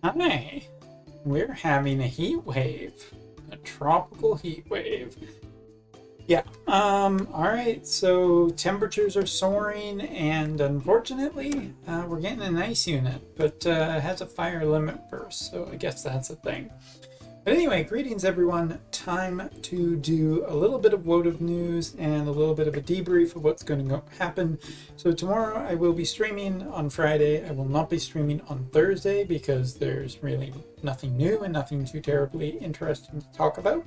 Hi, we're having a heat wave, a tropical heat wave. Yeah, all right, so temperatures are soaring, and unfortunately, we're getting an ice unit, but it has a fire limit burst, so I guess that's a thing. But anyway, greetings everyone. Time to do a little bit of Wotv news and a little bit of a debrief of what's going to happen. So tomorrow I will be streaming on Friday. I will not be streaming on Thursday because there's really nothing new and nothing too terribly interesting to talk about.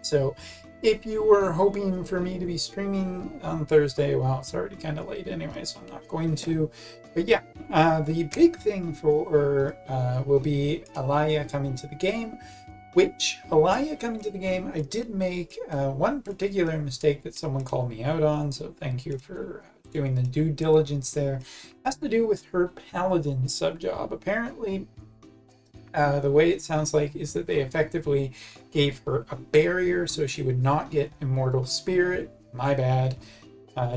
So if you were hoping for me to be streaming on Thursday, well, it's already kind of late anyway, so I'm not going to. But yeah, the big thing for will be Alaya coming to the game, which Alaya coming to the game, I did make one particular mistake that someone called me out on, so thank you for doing the due diligence there. It has to do with her paladin sub job. Apparently, the way it sounds like is that they effectively gave her a barrier so she would not get Immortal Spirit. My bad.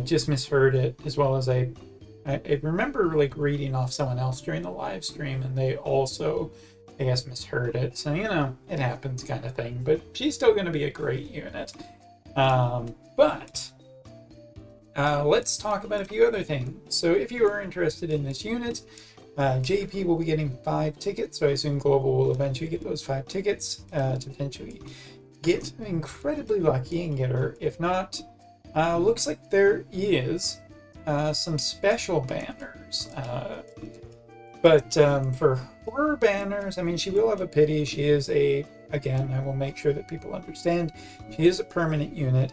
Just misheard it, as well as I remember like reading off someone else during the live stream, and they also, I guess, misheard it. So, you know, it happens kind of thing. But she's still going to be a great unit. But let's talk about a few other things. So if you are interested in this unit, JP will be getting 5 tickets, so I assume Global will eventually get those 5 tickets to eventually get incredibly lucky and get her. If not, looks like there is some special banners. But for her banners, I mean, she will have a pity. She is again, I will make sure that people understand, she is a permanent unit.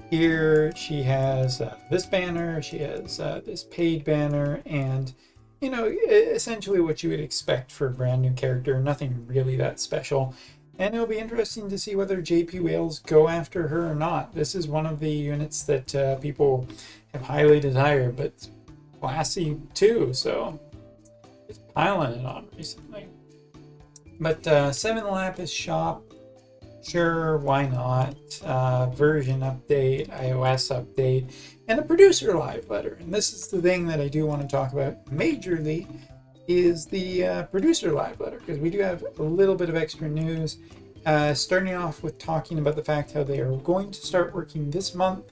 Here she has this banner, she has this paid banner, and you know, essentially what you would expect for a brand new character, nothing really that special. And it'll be interesting to see whether JP Wales go after her or not. This is one of the units that people have highly desired, but it's classy too, so it's piling it on recently. But 7 Lapis Shop, sure, why not? Version update, iOS update, and a producer live letter. And this is the thing that I do want to talk about majorly, is the producer live letter, because we do have a little bit of extra news. Starting off with talking about the fact how they are going to start working this month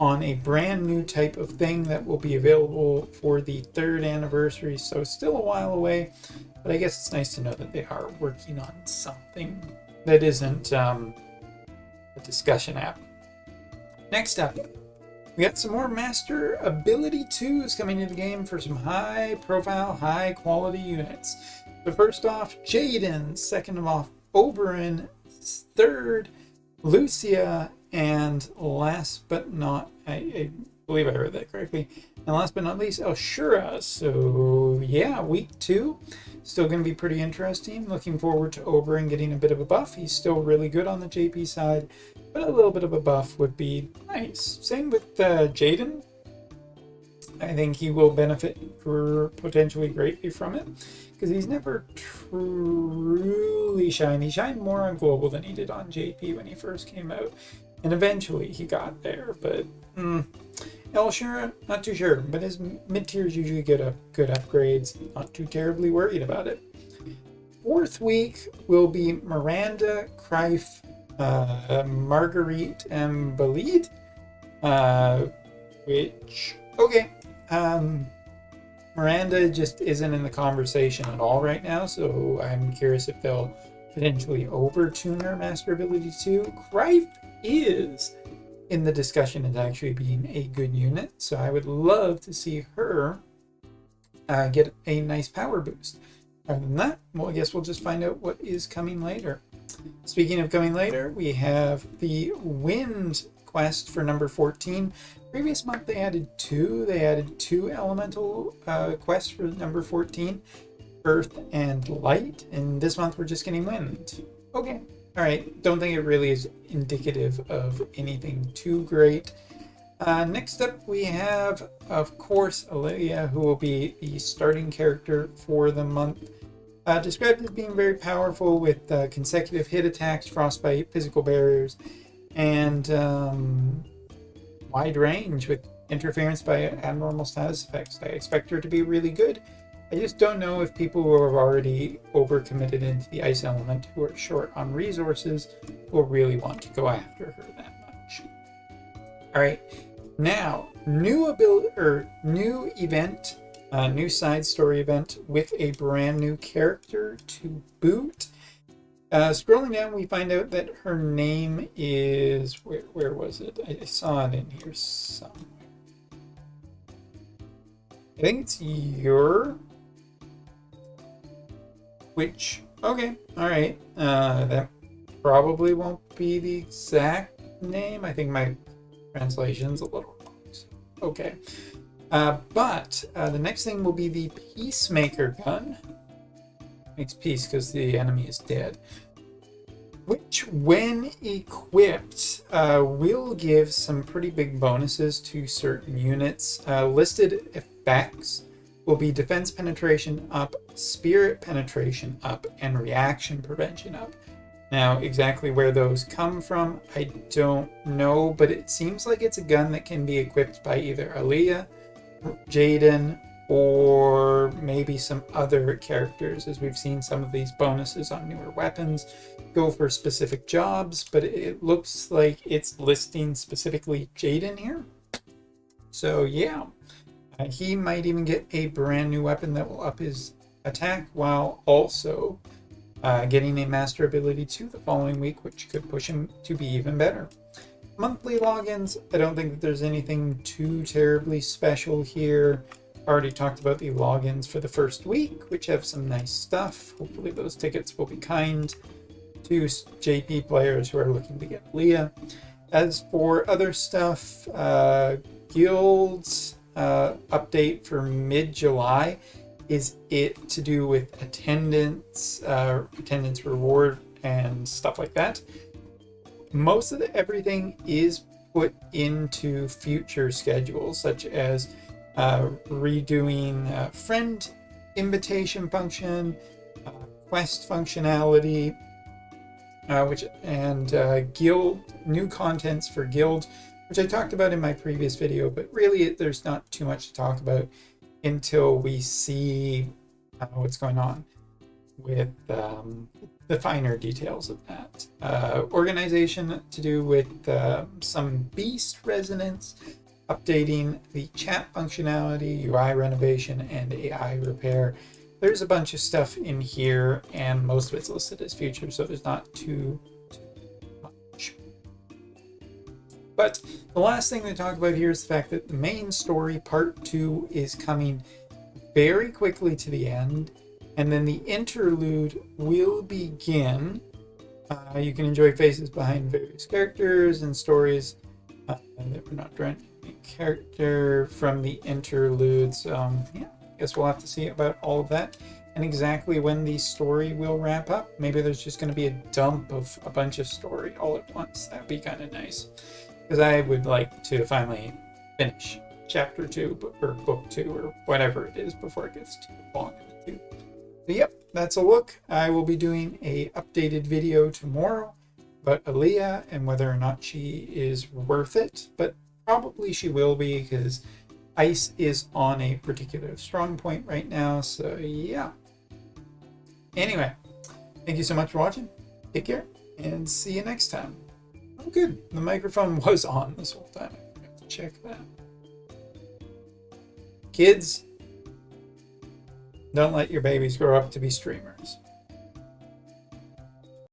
on a brand new type of thing that will be available for the 3rd anniversary. So still a while away, but I guess it's nice to know that they are working on something that isn't a discussion app. Next up, we got some more Master Ability 2s coming into the game for some high profile, high quality units. So first off, Jaden. Second off, Oberyn. Third, Lucia. And last but not, I believe I heard that correctly. And last but not least, Elshura. So yeah, week 2. Still going to be pretty interesting. Looking forward to Oberyn getting a bit of a buff. He's still really good on the JP side, but a little bit of a buff would be nice. Same with Jaden. I think he will benefit potentially greatly from it, because he's never truly shined. He shined more on Global than he did on JP when he first came out, and eventually he got there. But Elshura, not too sure, but his mid-tiers usually get good upgrades. Not too terribly worried about it. 4th week will be Miranda, Kryph, Marguerite, and Balid. Which, okay. Miranda just isn't in the conversation at all right now, so I'm curious if they'll potentially over-tune her Master Ability 2. Kryph is in the discussion as actually being a good unit, so I would love to see her get a nice power boost. Other than that, well, I guess we'll just find out what is coming later. Speaking of coming later, we have the Wind quest for number 14. Previous month they added 2. They added 2 elemental quests for number 14, Earth and Light, and this month we're just getting Wind. Okay. Alright, don't think it really is indicative of anything too great. Next up we have, of course, Olivia, who will be the starting character for the month. Described as being very powerful with consecutive hit attacks, frostbite, physical barriers, and wide range with interference by abnormal status effects. I expect her to be really good. I just don't know if people who have already overcommitted into the ice element, who are short on resources, will really want to go after her that much. All right, now new ability or new event, new side story event with a brand new character to boot. Scrolling down, we find out that her name is where was it? I saw it in here somewhere. I think it's Your. Which, okay, all right. That probably won't be the exact name. I think my translation's a little wrong. Okay. But the next thing will be the Peacemaker gun. Makes peace because the enemy is dead. Which, when equipped, will give some pretty big bonuses to certain units. Listed effects will be defense penetration up, spirit penetration up, and reaction prevention up. Now, exactly where those come from, I don't know, but it seems like it's a gun that can be equipped by either Aaliyah, Jaden, or maybe some other characters, as we've seen some of these bonuses on newer weapons go for specific jobs, but it looks like it's listing specifically Jaden here. So yeah, he might even get a brand new weapon that will up his attack while also getting a master ability 2 the following week, which could push him to be even better. Monthly logins, I don't think that there's anything too terribly special here. Already talked about the logins for the first week, which have some nice stuff. Hopefully those tickets will be kind to JP players who are looking to get Leah. As for other stuff, guilds update for mid-July is it to do with attendance, attendance reward, and stuff like that. Most of everything is put into future schedules, such as redoing friend invitation function, quest functionality, guild new contents for guild, which I talked about in my previous video, but really there's not too much to talk about until we see what's going on with the finer details of that. Organization to do with some beast resonance, updating the chat functionality, UI renovation, and AI repair. There's a bunch of stuff in here, and most of it's listed as future, so there's not too much. But the last thing to talk about here is the fact that the main story, part 2, is coming very quickly to the end, and then the interlude will begin. You can enjoy faces behind various characters and stories that we're not drawing any character from the interlude. So yeah, I guess we'll have to see about all of that and exactly when the story will wrap up. Maybe there's just going to be a dump of a bunch of story all at once. That'd be kind of nice, because I would like to finally finish chapter 2 or book 2 or whatever it is before it gets too long in the tooth. So yep, that's a look. I will be doing a updated video tomorrow about Aaliyah and whether or not she is worth it, but probably she will be, because ice is on a particular strong point right now. So yeah. Anyway, thank you so much for watching. Take care and see you next time. Oh good, the microphone was on this whole time. I forgot to check that. Kids, don't let your babies grow up to be streamers.